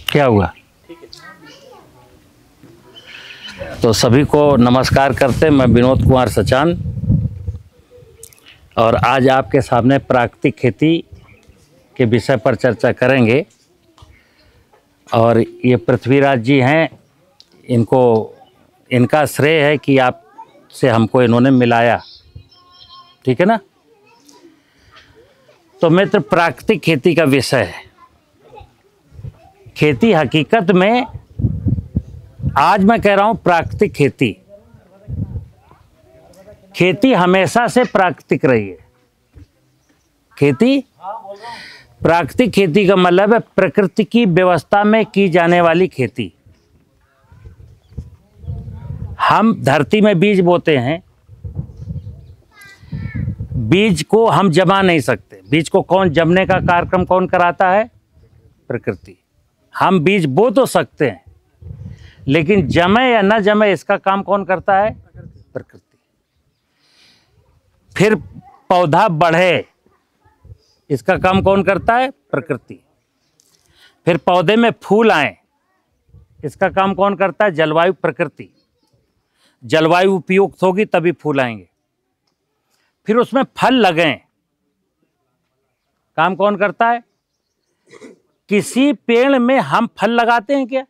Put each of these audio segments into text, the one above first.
क्या हुआ? तो सभी को नमस्कार करते, मैं विनोद कुमार सचान और आज आपके सामने प्राकृतिक खेती के विषय पर चर्चा करेंगे। और ये पृथ्वीराज जी हैं, इनका श्रेय है कि आपसे हमको इन्होंने मिलाया, ठीक है ना। तो मित्र, प्राकृतिक खेती का विषय है। खेती हकीकत में, आज मैं कह रहा हूं प्राकृतिक खेती हमेशा से प्राकृतिक रही है। प्राकृतिक खेती का मतलब है प्रकृति की व्यवस्था में की जाने वाली खेती। हम धरती में बीज बोते हैं, बीज को हम जमा नहीं सकते। बीज को जमने का कार्यक्रम कौन कराता है? प्रकृति। हम बीज बो तो सकते हैं, लेकिन जमे या न जमे इसका काम कौन करता है? प्रकृति। फिर पौधा बढ़े, इसका काम कौन करता है? प्रकृति। फिर पौधे में फूल आए, इसका काम कौन करता है? जलवायु, प्रकृति। जलवायु उपयुक्त होगी तभी फूल आएंगे। फिर उसमें फल लगें, काम कौन करता है? किसी पेड़ में हम फल लगाते हैं क्या?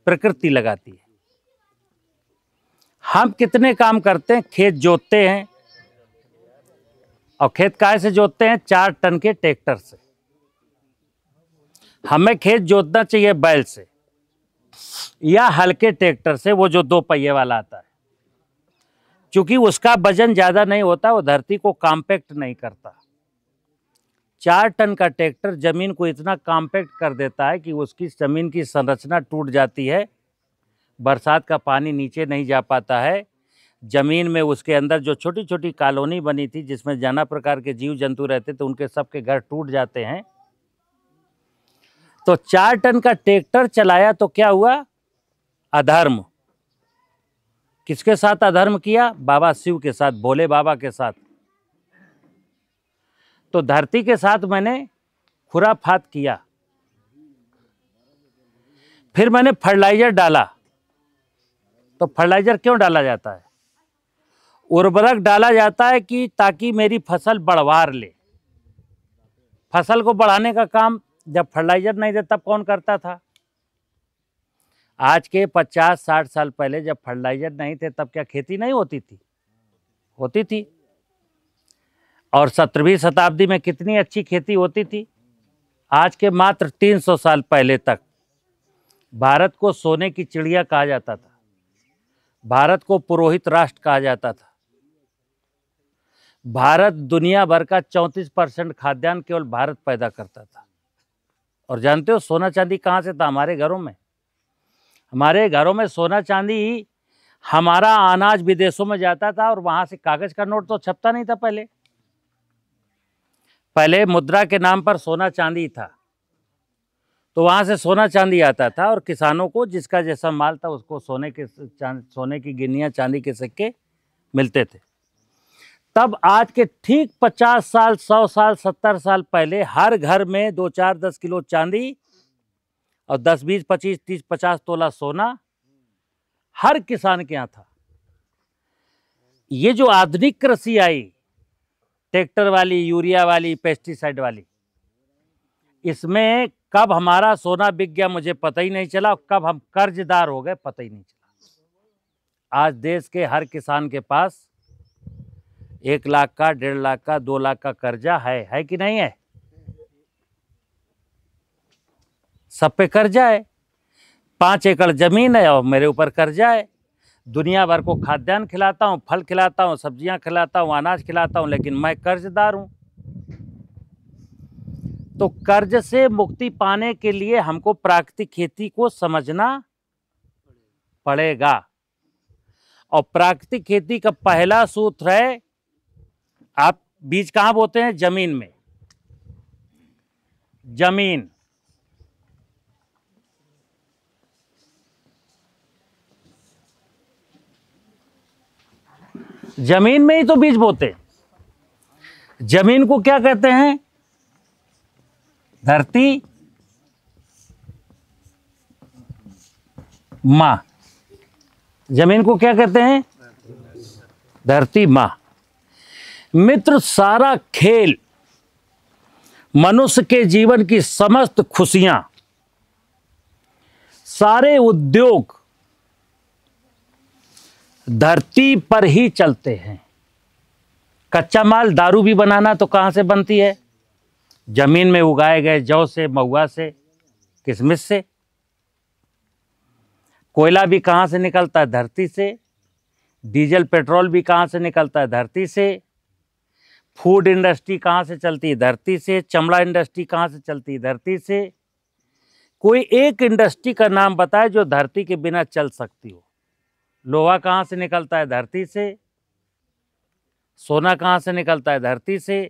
प्रकृति लगाती है। हम कितने काम करते हैं? खेत जोतते हैं, और खेत काहे से जोतते हैं? 4 टन के ट्रैक्टर से। हमें खेत जोतना चाहिए बैल से या हल्के ट्रैक्टर से, वो जो 2 पहिए वाला आता है। क्योंकि उसका वजन ज्यादा नहीं होता, वो धरती को कॉम्पैक्ट नहीं करता। 4 टन का ट्रैक्टर जमीन को इतना कॉम्पैक्ट कर देता है कि उसकी जमीन की संरचना टूट जाती है, बरसात का पानी नीचे नहीं जा पाता है। जमीन में उसके अंदर जो छोटी छोटी कॉलोनी बनी थी, जिसमें नाना प्रकार के जीव जंतु रहते थे, उनके सबके घर टूट जाते हैं। तो 4 टन का ट्रैक्टर चलाया तो क्या हुआ? अधर्म। किसके साथ अधर्म किया? बाबा शिव के साथ, भोले बाबा के साथ। तो धरती के साथ मैंने खुराफात किया। फिर मैंने फर्टिलाइजर डाला। तो फर्टिलाइजर क्यों डाला जाता है? उर्वरक डाला जाता है कि ताकि मेरी फसल बढ़वार ले। फसल को बढ़ाने का काम जब फर्टिलाइजर नहीं थे तब कौन करता था? आज के 50-60 साल पहले जब फर्टिलाइजर नहीं थे तब क्या खेती नहीं होती थी? होती थी। और 17वीं शताब्दी में कितनी अच्छी खेती होती थी। आज के मात्र 300 साल पहले तक भारत को सोने की चिड़िया कहा जाता था, भारत को पुरोहित राष्ट्र कहा जाता था। भारत दुनिया भर का 34% खाद्यान्न केवल भारत पैदा करता था। और जानते हो सोना चांदी कहाँ से था? हमारे घरों में। हमारे घरों में सोना चांदी, हमारा अनाज विदेशों में जाता था और वहां से कागज का नोट तो छपता नहीं था। पहले मुद्रा के नाम पर सोना चांदी था, तो वहां से सोना चांदी आता था और किसानों को जिसका जैसा माल था उसको सोने की गिन्नियां, चांदी के सिक्के मिलते थे। तब आज के ठीक 50 साल, 100 साल, 70 साल पहले हर घर में 2-4-10 किलो चांदी और 10-20, 25, 30, 50 तोला सोना हर किसान के यहाँ था। ये जो आधुनिक कृषि आई, ट्रैक्टर वाली, यूरिया वाली, पेस्टिसाइड वाली, इसमें कब हमारा सोना बिक गया मुझे पता ही नहीं चला, और कब हम कर्जदार हो गए पता ही नहीं चला। आज देश के हर किसान के पास 1 लाख का, 1.5 लाख का, 2 लाख का कर्जा है कि नहीं है? सब पे कर्जा है। 5 एकड़ जमीन है और मेरे ऊपर कर्जा है। दुनिया भर को खाद्यान्न खिलाता हूँ, फल खिलाता हूँ, सब्जियां खिलाता हूँ, अनाज खिलाता हूँ, लेकिन मैं कर्जदार हूँ। तो कर्ज से मुक्ति पाने के लिए हमको प्राकृतिक खेती को समझना पड़ेगा। और प्राकृतिक खेती का पहला सूत्र है, आप बीज कहाँ बोते हैं? जमीन में। जमीन में ही तो बीज बोते। जमीन को क्या कहते हैं? धरती। माँ। जमीन को क्या कहते हैं? धरती माँ। मित्र, सारा खेल, मनुष्य के जीवन की समस्त खुशियां, सारे उद्योग धरती पर ही चलते हैं। कच्चा माल दारू भी बनाना तो कहां से बनती है? जमीन में उगाए गए जौ से, महुआ से, किशमिश से। कोयला भी कहां से निकलता है? धरती से। डीजल पेट्रोल भी कहां से निकलता है? धरती से। फूड इंडस्ट्री कहां से चलती है? धरती से। चमड़ा इंडस्ट्री कहां से चलती है? धरती से। कोई एक इंडस्ट्री का नाम बताए जो धरती के बिना चल सकती हो। लोहा कहां से निकलता है? धरती से। सोना कहां से निकलता है? धरती से।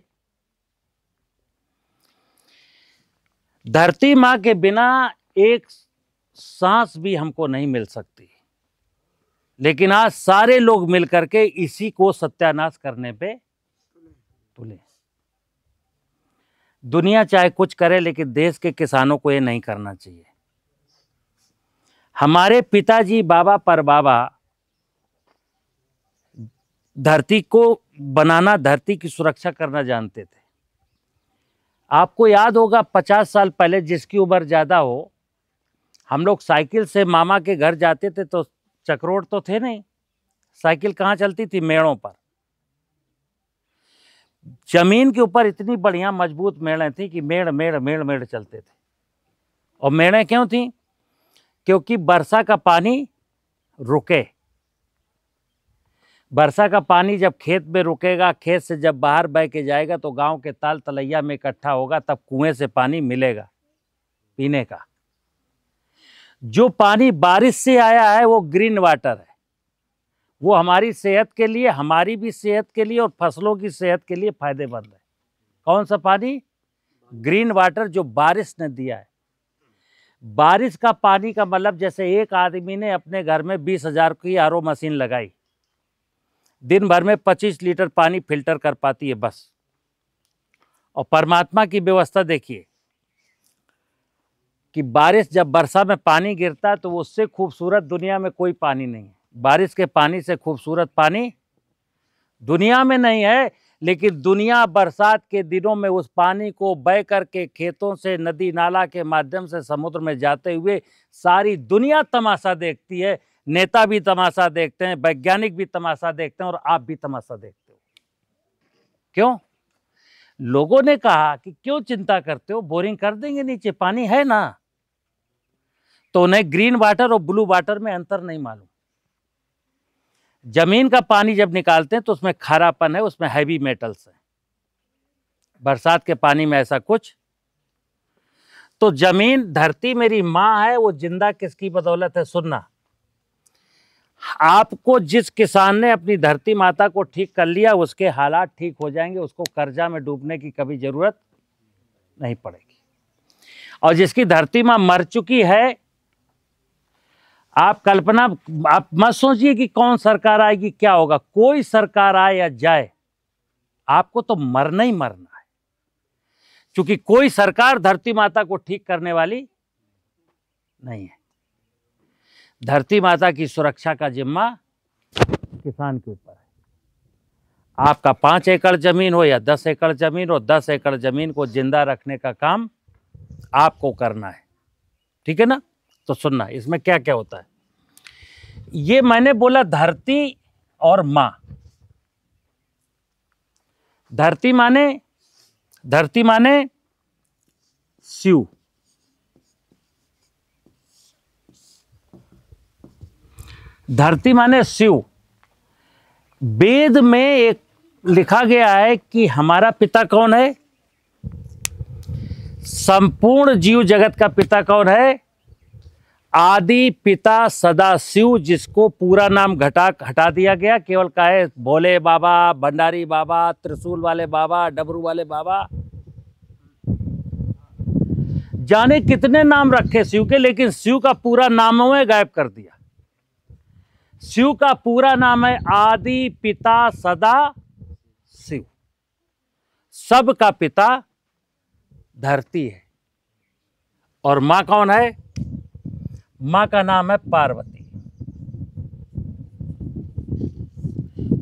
धरती मां के बिना एक सांस भी हमको नहीं मिल सकती। लेकिन आज सारे लोग मिलकर के इसी को सत्यानाश करने पे तुले। दुनिया चाहे कुछ करे, लेकिन देश के किसानों को ये नहीं करना चाहिए। हमारे पिताजी, बाबा परबाबा धरती को बनाना, धरती की सुरक्षा करना जानते थे। आपको याद होगा 50 साल पहले, जिसकी उम्र ज़्यादा हो, हम लोग साइकिल से मामा के घर जाते थे तो चक्रोड तो थे नहीं, साइकिल कहाँ चलती थी? मेड़ों पर। जमीन के ऊपर इतनी बढ़िया मजबूत मेड़ें थी कि मेड़ मेड़ मेड़ मेड़ चलते थे। और मेड़ें क्यों थी? क्योंकि वर्षा का पानी रुके। वर्षा का पानी जब खेत में रुकेगा, खेत से जब बाहर बह के जाएगा तो गांव के ताल तलैया में इकट्ठा होगा, तब कुएं से पानी मिलेगा पीने का। जो पानी बारिश से आया है वो ग्रीन वाटर है। वो हमारी सेहत के लिए, हमारी भी सेहत के लिए और फसलों की सेहत के लिए फायदेमंद है। कौन सा पानी? ग्रीन वाटर, जो बारिश ने दिया है। बारिश का पानी का मतलब, जैसे एक आदमी ने अपने घर में 20,000 की आरओ मशीन लगाई, दिन भर में 25 लीटर पानी फिल्टर कर पाती है बस। और परमात्मा की व्यवस्था देखिए कि बारिश, जब वर्षा में पानी गिरता है तो उससे खूबसूरत दुनिया में कोई पानी नहीं है। बारिश के पानी से खूबसूरत पानी दुनिया में नहीं है। लेकिन दुनिया बरसात के दिनों में उस पानी को बह करके खेतों से, नदी नाला के माध्यम से समुद्र में जाते हुए सारी दुनिया तमाशा देखती है। नेता भी तमाशा देखते हैं, वैज्ञानिक भी तमाशा देखते हैं, और आप भी तमाशा देखते हो। क्यों? लोगों ने कहा कि क्यों चिंता करते हो, बोरिंग कर देंगे, नीचे पानी है ना। तो उन्हें ग्रीन वाटर और ब्लू वाटर में अंतर नहीं मालूम। जमीन का पानी जब निकालते हैं तो उसमें खारापन है, उसमें हैवी मेटल्स है। बरसात के पानी में ऐसा कुछ। तो जमीन, धरती मेरी माँ है, वो जिंदा किसकी बदौलत है? सुनना, आपको जिस किसान ने अपनी धरती माता को ठीक कर लिया, उसके हालात ठीक हो जाएंगे, उसको कर्जा में डूबने की कभी जरूरत नहीं पड़ेगी। और जिसकी धरती माँ मर चुकी है, आप कल्पना, आप मत सोचिए कि कौन सरकार आएगी, क्या होगा। कोई सरकार आए या जाए, आपको तो मरना ही मरना है, क्योंकि कोई सरकार धरती माता को ठीक करने वाली नहीं है। धरती माता की सुरक्षा का जिम्मा किसान के ऊपर है। आपका 5 एकड़ जमीन हो या 10 एकड़ जमीन हो, 10 एकड़ जमीन को जिंदा रखने का काम आपको करना है। ठीक है ना? तो सुनना, इसमें क्या क्या होता है। ये मैंने बोला धरती और मां। धरती माने शिव। धरती माने शिव। वेद में एक लिखा गया है कि हमारा पिता कौन है? संपूर्ण जीव जगत का पिता कौन है? आदि पिता सदा शिव, जिसको पूरा नाम हटा दिया गया, केवल का है भोले बाबा, भंडारी बाबा, त्रिशूल वाले बाबा, डबरू वाले बाबा, जाने कितने नाम रखे शिव के, लेकिन शिव का पूरा नाम है गायब कर दिया। शिव का पूरा नाम है आदि पिता सदा शिव। सब का पिता धरती है। और मां कौन है? माँ का नाम है पार्वती।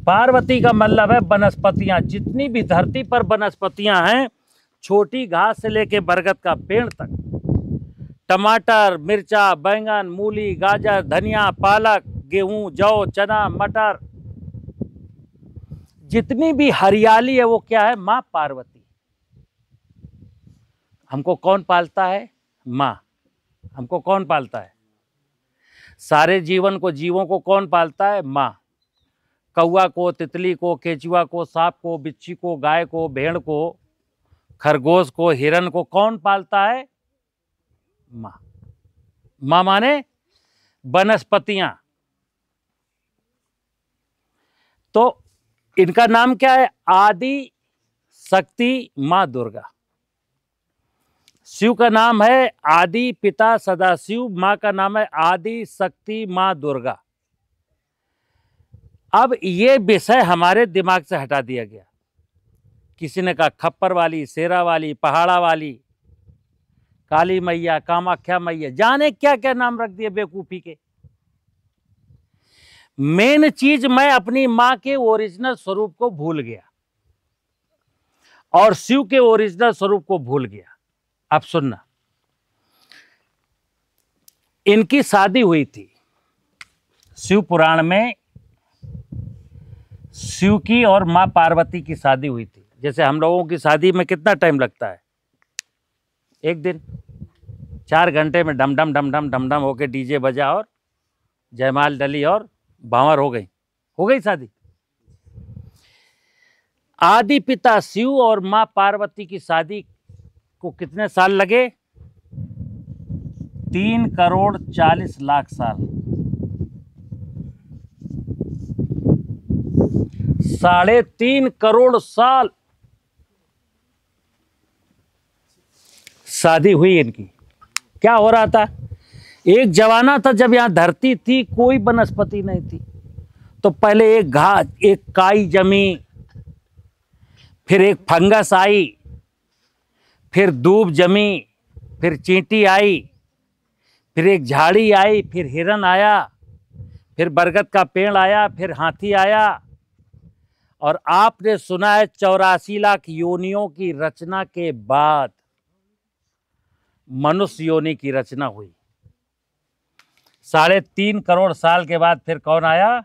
पार्वती का मतलब है वनस्पतियां। जितनी भी धरती पर वनस्पतियां हैं, छोटी घास से लेके बरगद का पेड़ तक, टमाटर, मिर्चा, बैंगन, मूली, गाजर, धनिया, पालक, गेहूं, जौ, चना, मटर, जितनी भी हरियाली है वो क्या है? माँ पार्वती। हमको कौन पालता है? माँ। हमको कौन पालता है? सारे जीवन को, जीवों को कौन पालता है? माँ। कौवा को, तितली को, केचुआ को, सांप को, बिच्छी को, गाय को, भेड़ को, खरगोश को, हिरन को कौन पालता है? माँ। माँ माने वनस्पतियां। तो इनका नाम क्या है? आदि शक्ति माँ दुर्गा। शिव का नाम है आदि पिता सदाशिव, माँ का नाम है आदि शक्ति माँ दुर्गा। अब ये विषय हमारे दिमाग से हटा दिया गया। किसी ने कहा खप्पर वाली, शेरा वाली, पहाड़ा वाली, काली मैया, कामाख्या मैया, जाने क्या क्या नाम रख दिए बेवकूफी के। मेन चीज, मैं अपनी मां के ओरिजिनल स्वरूप को भूल गया और शिव के ओरिजिनल स्वरूप को भूल गया। अब सुनना, इनकी शादी हुई थी शिव पुराण में। शिव की और मां पार्वती की शादी हुई थी। जैसे हम लोगों की शादी में कितना टाइम लगता है? एक दिन। 4 घंटे में डम डम डम डम डम डम होके डीजे बजा और जयमाल डली और भांवर हो गई शादी। आदि पिता शिव और मां पार्वती की शादी को कितने साल लगे? 3,40,00,000 साल। 3.5 करोड़ साल शादी हुई इनकी। क्या हो रहा था? एक जमाना था जब यहां धरती थी, कोई वनस्पति नहीं थी। तो पहले एक घास, एक काई जमी, फिर एक फंगस आई, फिर दूब जमी, फिर चींटी आई, फिर एक झाड़ी आई, फिर हिरन आया, फिर बरगद का पेड़ आया, फिर हाथी आया। और आपने सुना है 84 लाख योनियों की रचना के बाद मनुष्य योनि की रचना हुई। 3.5 करोड़ साल के बाद फिर कौन आया?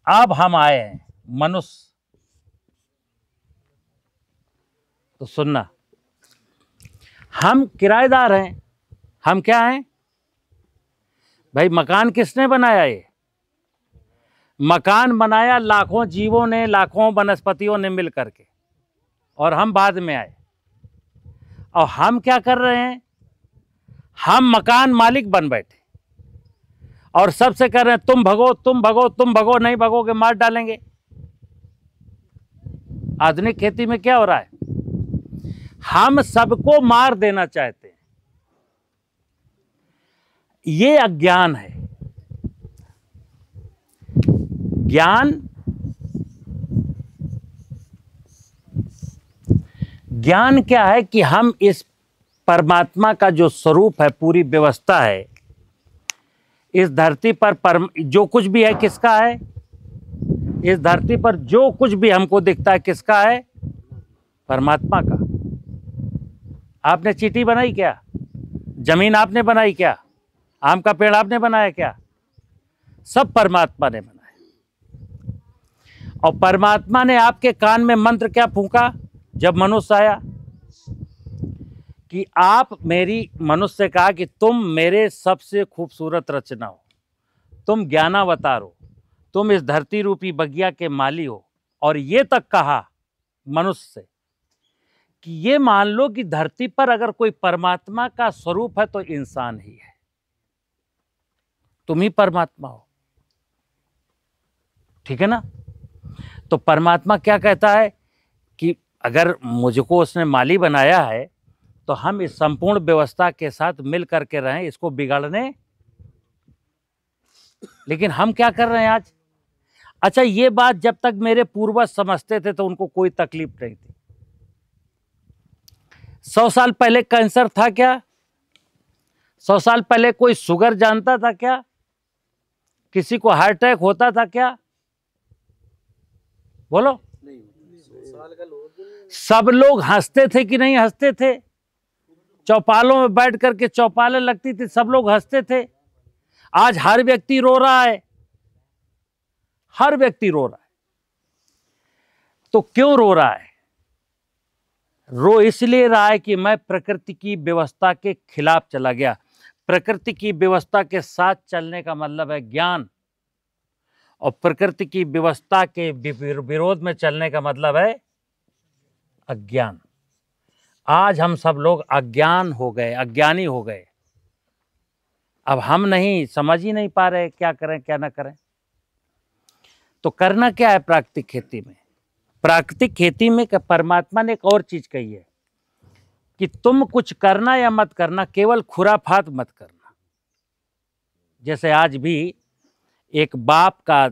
अब हम आए हैं, मनुष्य। तो सुनना, हम किराएदार हैं। हम क्या हैं भाई? मकान किसने बनाया? ये मकान बनाया लाखों जीवों ने, लाखों वनस्पतियों ने मिल करके, और हम बाद में आए। और हम क्या कर रहे हैं? हम मकान मालिक बन बैठे और सबसे कह रहे हैं तुम भगो, तुम भगो, तुम भगो, नहीं भगोगे मार डालेंगे। आधुनिक खेती में क्या हो रहा है? हम सबको मार देना चाहते हैं। ये अज्ञान है। ज्ञान क्या है? कि हम इस परमात्मा का जो स्वरूप है, पूरी व्यवस्था है इस धरती पर, जो कुछ भी है किसका है? इस धरती पर जो कुछ भी हमको दिखता है किसका है? परमात्मा का। आपने चींटी बनाई क्या? जमीन आपने बनाई क्या? आम का पेड़ आपने बनाया क्या? सब परमात्मा ने बनाया। और परमात्मा ने आपके कान में मंत्र क्या फूंका जब मनुष्य आया? कि आप मेरी, मनुष्य से कहा कि तुम मेरे सबसे खूबसूरत रचना हो, तुम ज्ञानावतार हो, तुम इस धरती रूपी बगिया के माली हो। और ये तक कहा मनुष्य से कि ये मान लो कि धरती पर अगर कोई परमात्मा का स्वरूप है तो इंसान ही है, तुम ही परमात्मा हो। ठीक है ना? तो परमात्मा क्या कहता है कि अगर मुझको उसने माली बनाया है तो हम इस संपूर्ण व्यवस्था के साथ मिल करके रहें, इसको बिगाड़ने। लेकिन हम क्या कर रहे हैं आज? अच्छा, ये बात जब तक मेरे पूर्वज समझते थे तो उनको कोई तकलीफ नहीं थी। 100 साल पहले कैंसर था क्या? 100 साल पहले कोई शुगर जानता था क्या? किसी को हार्ट अटैक होता था क्या? बोलो। सब लोग हंसते थे कि नहीं हंसते थे? चौपालों में बैठ करके चौपालें लगती थी, सब लोग हंसते थे। आज हर व्यक्ति रो रहा है, हर व्यक्ति रो रहा है। तो क्यों रो रहा है? रो इसलिए रहा है कि मैं प्रकृति की व्यवस्था के खिलाफ चला गया। प्रकृति की व्यवस्था के साथ चलने का मतलब है ज्ञान, और प्रकृति की व्यवस्था के विरोध में चलने का मतलब है अज्ञान। आज हम सब लोग अज्ञान हो गए, अज्ञानी हो गए। अब हम नहीं समझ ही नहीं पा रहे क्या करें क्या ना करें। तो करना क्या है प्राकृतिक खेती में? प्राकृतिक खेती में परमात्मा ने एक और चीज कही है कि तुम कुछ करना या मत करना, केवल खुराफात मत करना। जैसे आज भी एक बाप का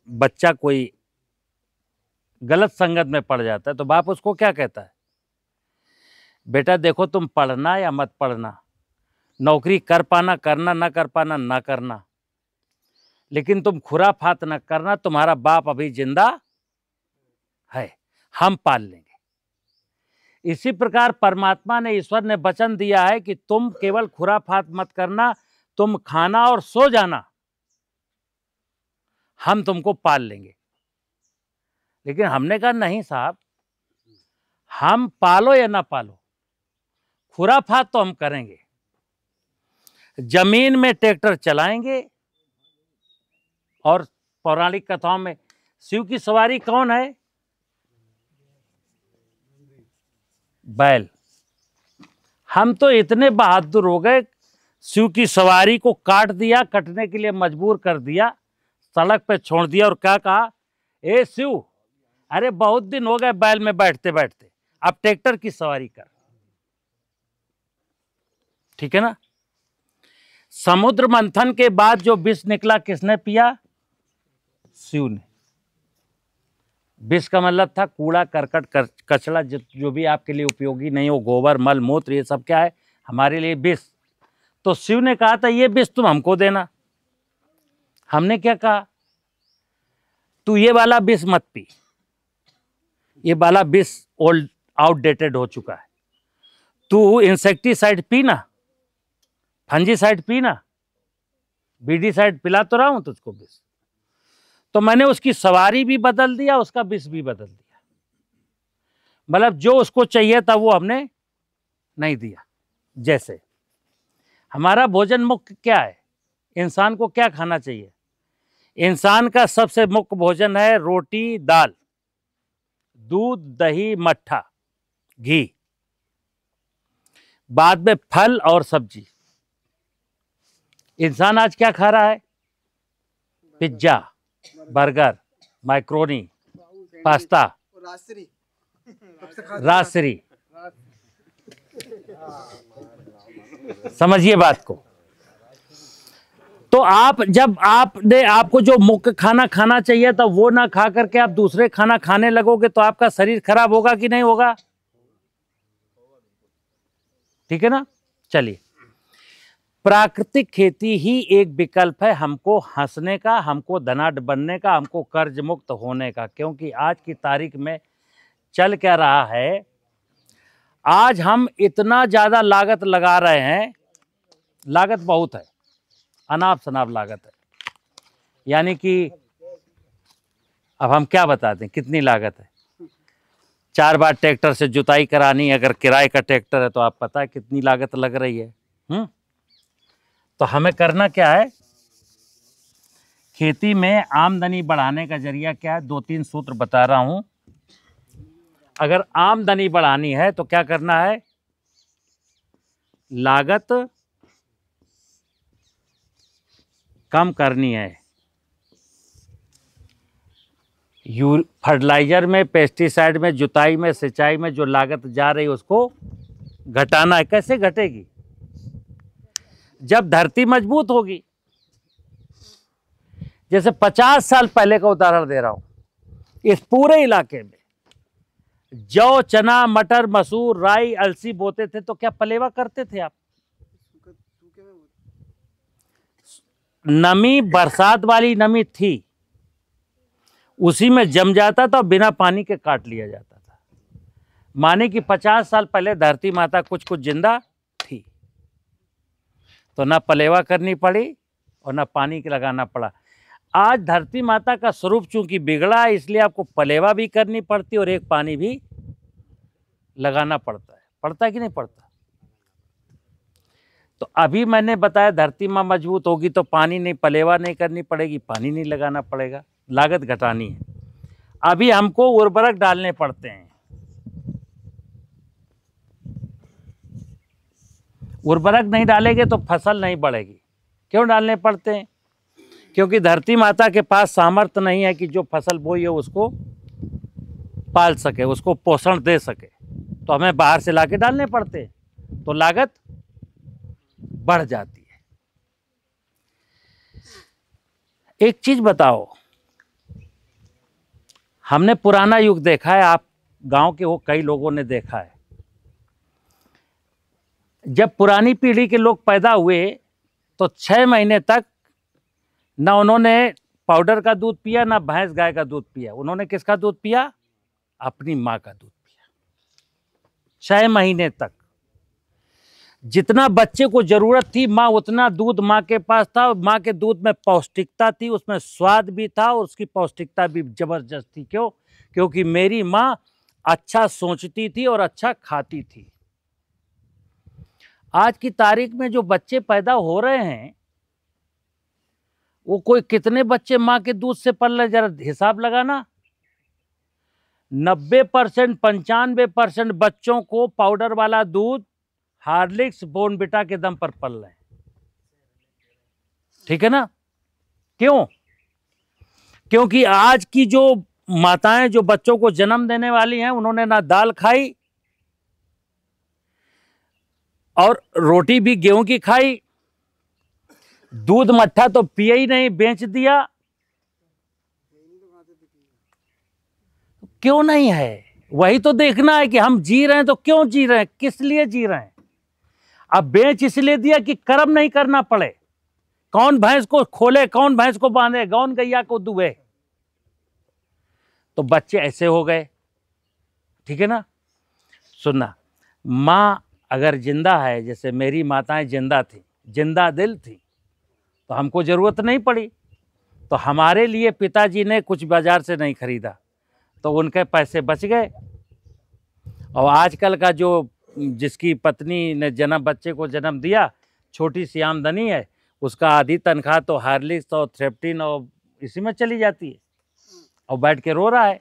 बच्चा कोई गलत संगत में पड़ जाता है तो बाप उसको क्या कहता है? बेटा देखो, तुम पढ़ना या मत पढ़ना, नौकरी कर पाना करना, ना कर पाना ना करना, लेकिन तुम खुराफात न करना, तुम्हारा बाप अभी जिंदा है, हम पाल लेंगे। इसी प्रकार परमात्मा ने, ईश्वर ने वचन दिया है कि तुम केवल खुराफात मत करना, तुम खाना और सो जाना, हम तुमको पाल लेंगे। लेकिन हमने कहा नहीं साहब, हम पालो या ना पालो, खुराफात तो हम करेंगे। जमीन में ट्रैक्टर चलाएंगे। और पौराणिक कथाओं में शिव की सवारी कौन है? बैल। हम तो इतने बहादुर हो गए, शिव की सवारी को काट दिया, कटने के लिए मजबूर कर दिया, सड़क पे छोड़ दिया और क्या कहा, ए शिव, अरे बहुत दिन हो गए बैल में बैठते बैठते, अब ट्रैक्टर की सवारी कर। ठीक है ना? समुद्र मंथन के बाद जो विष निकला किसने पिया? शिव ने। विष का मतलब था कूड़ा करकट कचरा, जो भी आपके लिए उपयोगी नहीं हो, गोबर मल मूत्र, ये सब क्या है हमारे लिए विष। तो शिव ने कहा था ये विष तुम हमको देना। हमने क्या कहा, तू ये वाला विष मत पी, ये वाला विष ओल्ड आउटडेटेड हो चुका है, तू इंसेक्टिसाइड पीना, फंजीसाइड पीना, बीडीसाइड पिला तो रहा हूं तुझको विष। तो मैंने उसकी सवारी भी बदल दिया, उसका विष भी बदल दिया। मतलब जो उसको चाहिए था वो हमने नहीं दिया। जैसे हमारा भोजन मुख्य क्या है, इंसान को क्या खाना चाहिए? इंसान का सबसे मुख्य भोजन है रोटी दाल, दूध दही मट्ठा घी, बाद में फल और सब्जी। इंसान आज क्या खा रहा है? Pizza, burger, macaroni, pasta, Rajshri. समझिए बात को। तो आप जब आपको जो मुख्य खाना खाना चाहिए था वो ना खा करके आप दूसरे खाना खाने लगोगे तो आपका शरीर खराब होगा कि नहीं होगा? ठीक है ना? चलिए, प्राकृतिक खेती ही एक विकल्प है हमको हंसने का, हमको धनाढ्य बनने का, हमको कर्ज मुक्त होने का। क्योंकि आज की तारीख में चल क्या रहा है, आज हम इतना ज्यादा लागत लगा रहे हैं, लागत बहुत है, अनाप शनाप लागत है। यानी कि अब हम क्या बताते हैं कितनी लागत है। 4 बार ट्रैक्टर से जुताई करानी, अगर किराए का ट्रैक्टर है तो आप पता है कितनी लागत लग रही है। तो हमें करना क्या है, खेती में आमदनी बढ़ाने का जरिया क्या है? 2-3 सूत्र बता रहा हूं। अगर आमदनी बढ़ानी है तो क्या करना है? लागत कम करनी है। फर्टिलाइजर में, पेस्टिसाइड में, जुताई में, सिंचाई में जो लागत जा रही है उसको घटाना है। कैसे घटेगी? जब धरती मजबूत होगी। जैसे 50 साल पहले का उदाहरण दे रहा हूं, इस पूरे इलाके में जौ, चना, मटर, मसूर, राई, अलसी बोते थे तो क्या पलेवा करते थे आप? नमी बरसात वाली नमी थी, उसी में जम जाता था, बिना पानी के काट लिया जाता था। माने कि 50 साल पहले धरती माता कुछ कुछ जिंदा थी, तो ना पलेवा करनी पड़ी और ना पानी के लगाना पड़ा। आज धरती माता का स्वरूप चूंकि बिगड़ा है, इसलिए आपको पलेवा भी करनी पड़ती और एक पानी भी लगाना पड़ता है। पड़ता है कि नहीं पड़ता? तो अभी मैंने बताया धरती माँ मजबूत होगी तो पानी नहीं, पलेवा नहीं करनी पड़ेगी, पानी नहीं लगाना पड़ेगा, लागत घटानी है। अभी हमको उर्वरक डालने पड़ते हैं। उर्वरक नहीं डालेंगे तो फसल नहीं बढ़ेगी। क्यों डालने पड़ते हैं? क्योंकि धरती माता के पास सामर्थ्य नहीं है कि जो फसल बोई है उसको पाल सके, उसको पोषण दे सके, तो हमें बाहर से लाके डालने पड़ते हैं, तो लागत बढ़ जाती है। एक चीज बताओ, हमने पुराना युग देखा है, आप गांव के हो, कई लोगों ने देखा है। जब पुरानी पीढ़ी के लोग पैदा हुए तो 6 महीने तक ना उन्होंने पाउडर का दूध पिया, ना भैंस गाय का दूध पिया। उन्होंने किसका दूध पिया? अपनी माँ का दूध पिया। 6 महीने तक जितना बच्चे को जरूरत थी, माँ उतना दूध माँ के पास था। माँ के दूध में पौष्टिकता थी, उसमें स्वाद भी था और उसकी पौष्टिकता भी जबरदस्त थी। क्यों? क्योंकि मेरी माँ अच्छा सोचती थी और अच्छा खाती थी। आज की तारीख में जो बच्चे पैदा हो रहे हैं, वो कोई कितने बच्चे माँ के दूध से पल रहे, जरा हिसाब लगाना। 90%, 95% बच्चों को पाउडर वाला दूध, हार्लिक्स, बोर्नविटा के दम पर पल रहे हैं। ठीक है ना? क्यों? क्योंकि आज की जो माताएं जो बच्चों को जन्म देने वाली हैं, उन्होंने ना दाल खाई और रोटी भी गेहूं की खाई, दूध मट्ठा तो पिया ही नहीं, बेच दिया। क्यों नहीं है? वही तो देखना है कि हम जी रहे हैं तो क्यों जी रहे हैं, किस लिए जी रहे हैं। अब बेच इसलिए दिया कि कर्म नहीं करना पड़े। कौन भैंस को खोले, कौन भैंस को बांधे, कौन गैया को दुबे। तो बच्चे ऐसे हो गए। ठीक है ना? सुनना, माँ अगर जिंदा है, जैसे मेरी माताएं जिंदा थी, जिंदा दिल थी, तो हमको जरूरत नहीं पड़ी। तो हमारे लिए पिताजी ने कुछ बाजार से नहीं खरीदा, तो उनके पैसे बच गए। और आजकल का जो जिसकी पत्नी ने बच्चे को जन्म दिया, छोटी सी आमदनी है, उसका आधी तनख्वाह तो हार्लिक्स और थ्रेप्टिन और इसी में चली जाती है, और बैठ के रो रहा है।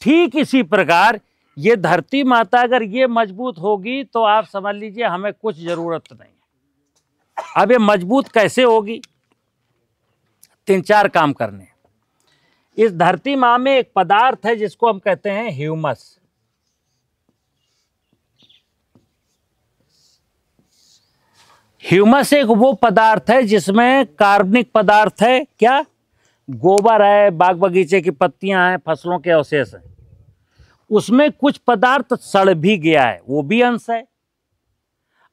ठीक इसी प्रकार ये धरती माता अगर ये मजबूत होगी तो आप समझ लीजिए हमें कुछ जरूरत नहीं है। अब ये मजबूत कैसे होगी? 3-4 काम करने। इस धरती माँ में एक पदार्थ है जिसको हम कहते हैं ह्यूमस। ह्यूमस एक वो पदार्थ है जिसमें कार्बनिक पदार्थ है। क्या? गोबर है, बाग बगीचे की पत्तियां हैं, फसलों के अवशेष हैं। उसमें कुछ पदार्थ सड़ भी गया है, वो भी अंश है।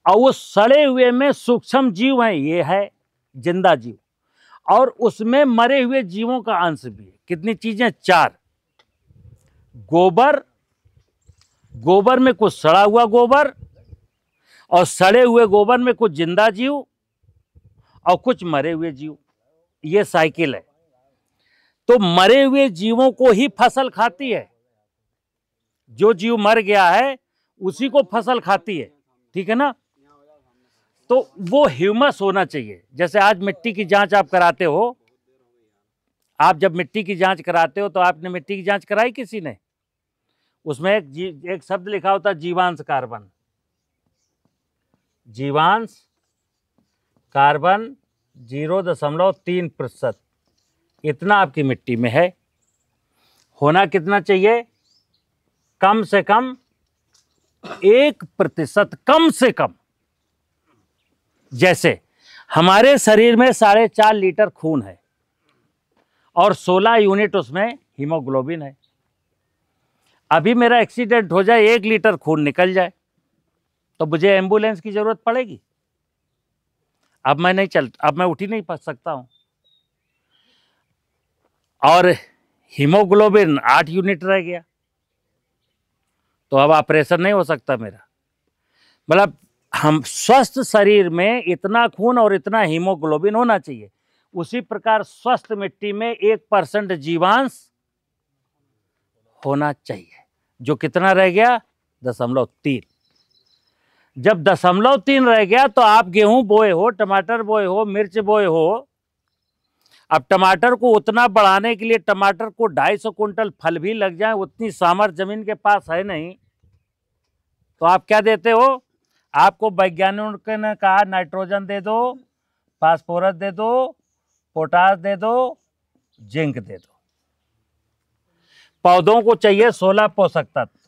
और वो सड़े हुए में सूक्ष्म जीव हैं, ये है जिंदा जीव, और उसमें मरे हुए जीवों का अंश भी है। कितनी चीजें? 4। गोबर, गोबर में कुछ सड़ा हुआ गोबर, और सड़े हुए गोबर में कुछ जिंदा जीव और कुछ मरे हुए जीव। ये साइकिल है। तो मरे हुए जीवों को ही फसल खाती है। जो जीव मर गया है उसी को फसल खाती है। ठीक है ना? तो वो ह्यूमस होना चाहिए। जैसे आज मिट्टी की जांच आप कराते हो, आप जब मिट्टी की जांच कराते हो तो आपने मिट्टी की जांच कराई किसी ने? उसमें एक शब्द लिखा होता है जीवांश कार्बन। जीवांश कार्बन 0.3%, इतना आपकी मिट्टी में है। होना कितना चाहिए? कम से कम 1%, कम से कम। जैसे हमारे शरीर में 4.5 लीटर खून है और 16 यूनिट उसमें हीमोग्लोबिन है। अभी मेरा एक्सीडेंट हो जाए, 1 लीटर खून निकल जाए, तो मुझे एम्बुलेंस की जरूरत पड़ेगी? अब मैं नहीं चल, अब मैं उठ ही नहीं सकता हूँ। और हीमोग्लोबिन 8 यूनिट रह गया, तो अब ऑपरेशन नहीं हो सकता मेरा। मतलब हम स्वस्थ शरीर में इतना खून और इतना हीमोग्लोबिन होना चाहिए। उसी प्रकार स्वस्थ मिट्टी में 1% जीवांश होना चाहिए, जो कितना रह गया 0.3। जब 0.3 रह गया तो आप गेहूं बोए हो, टमाटर बोए हो, मिर्च बोए हो। अब टमाटर को उतना बढ़ाने के लिए टमाटर को 250 कुंटल फल भी लग जाए, उतनी सामर्थ्य जमीन के पास है नहीं, तो आप क्या देते हो? आपको वैज्ञानिकों ने कहा नाइट्रोजन दे दो, फास्फोरस दे दो, पोटास दे दो, जिंक दे दो। पौधों को चाहिए 16 पोषक तत्व,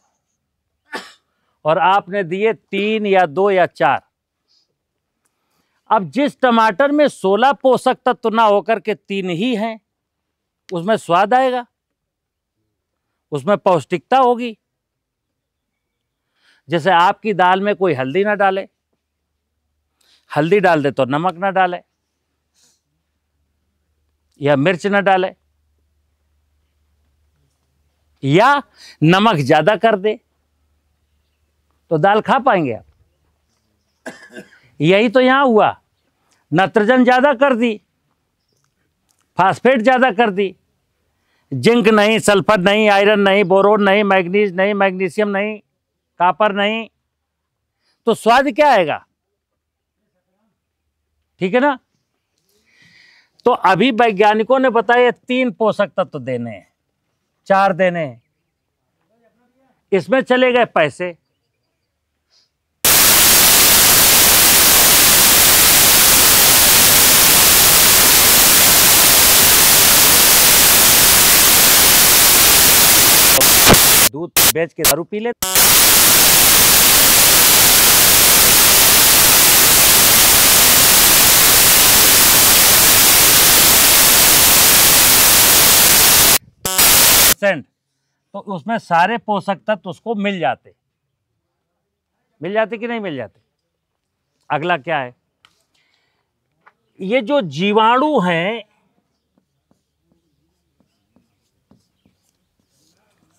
और आपने दिए 3 या 2 या 4। अब जिस टमाटर में 16 पोषक तत्व ना होकर के 3 ही हैं, उसमें स्वाद आएगा, उसमें पौष्टिकता होगी। जैसे आपकी दाल में कोई हल्दी ना डाले, हल्दी डाल दे तो नमक ना डाले या मिर्च ना डाले, या नमक ज्यादा कर दे, तो दाल खा पाएंगे आप? यही तो यहां हुआ। नाइट्रोजन ज्यादा कर दी, फास्फेट ज्यादा कर दी, जिंक नहीं, सल्फर नहीं, आयरन नहीं, बोरोन नहीं, मैग्नीज नहीं, मैग्नीशियम नहीं, कॉपर नहीं, तो स्वाद क्या आएगा? ठीक है ना? तो अभी वैज्ञानिकों ने बताया 3 पोषक तत्व देने हैं, 4 देने हैं, इसमें चले गए पैसे। दूध बेच के दारू पी लेते। तो उसमें सारे पोषक तत्व उसको मिल जाते कि नहीं मिल जाते? अगला क्या है? ये जो जीवाणु हैं,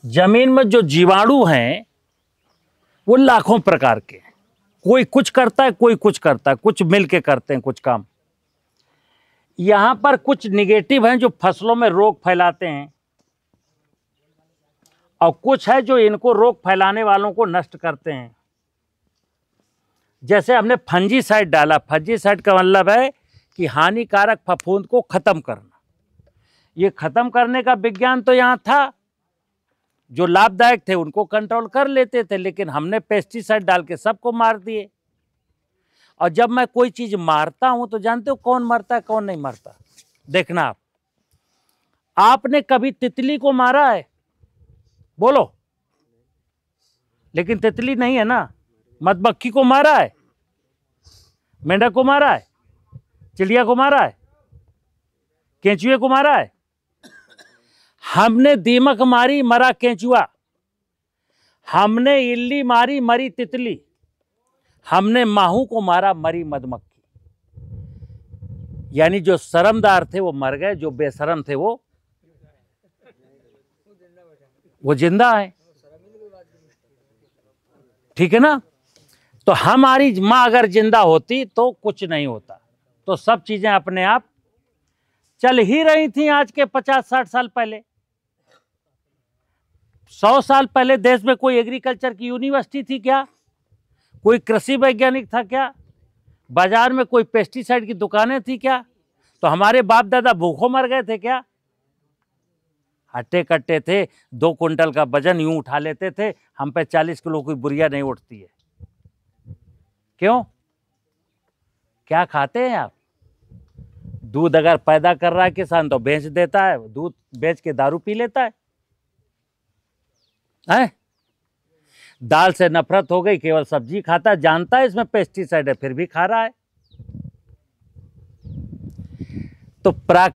जमीन में जो जीवाणु हैं वो लाखों प्रकार के हैं। कोई कुछ करता है, कोई कुछ करता है, कुछ मिलके करते हैं कुछ काम। यहां पर कुछ निगेटिव हैं जो फसलों में रोग फैलाते हैं, और कुछ है जो इनको रोग फैलाने वालों को नष्ट करते हैं। जैसे हमने फंजीसाइड डाला, फंजीसाइड का मतलब है कि हानिकारक फफूंद को खत्म करना। ये खत्म करने का विज्ञान तो यहाँ था, जो लाभदायक थे उनको कंट्रोल कर लेते थे, लेकिन हमने पेस्टिसाइड डाल के सबको मार दिए। और जब मैं कोई चीज मारता हूं तो जानते हो कौन मरता है कौन नहीं मरता? देखना आप, आपने कभी तितली को मारा है? बोलो। लेकिन तितली नहीं है ना, मधुमक्खी को मारा है, मेंढक को मारा है, चिड़िया को मारा है, केंचुए को मारा है। हमने दीमक मारी, मरा केंचुआ। हमने इल्ली मारी, मरी तितली। हमने माहू को मारा, मरी मधुमक्खी। यानी जो शर्मदार थे वो मर गए, जो बेशरम थे वो जिंदा है। ठीक है ना? तो हमारी माँ अगर जिंदा होती तो कुछ नहीं होता, तो सब चीजें अपने आप चल ही रही थी। आज के 50-60 साल पहले, 100 साल पहले देश में कोई एग्रीकल्चर की यूनिवर्सिटी थी क्या? कोई कृषि वैज्ञानिक था क्या? बाजार में कोई पेस्टिसाइड की दुकानें थी क्या? तो हमारे बाप दादा भूखों मर गए थे क्या? हट्टे कट्टे थे, 2 कुंटल का वजन यूं उठा लेते थे। हम पे 40 किलो की बुरिया नहीं उठती है। क्यों? क्या खाते हैं आप? दूध अगर पैदा कर रहा है किसान तो बेच देता है, दूध बेच के दारू पी लेता है। दाल से नफरत हो गई, केवल सब्जी खाता है, जानता है इसमें पेस्टिसाइड है, फिर भी खा रहा है। तो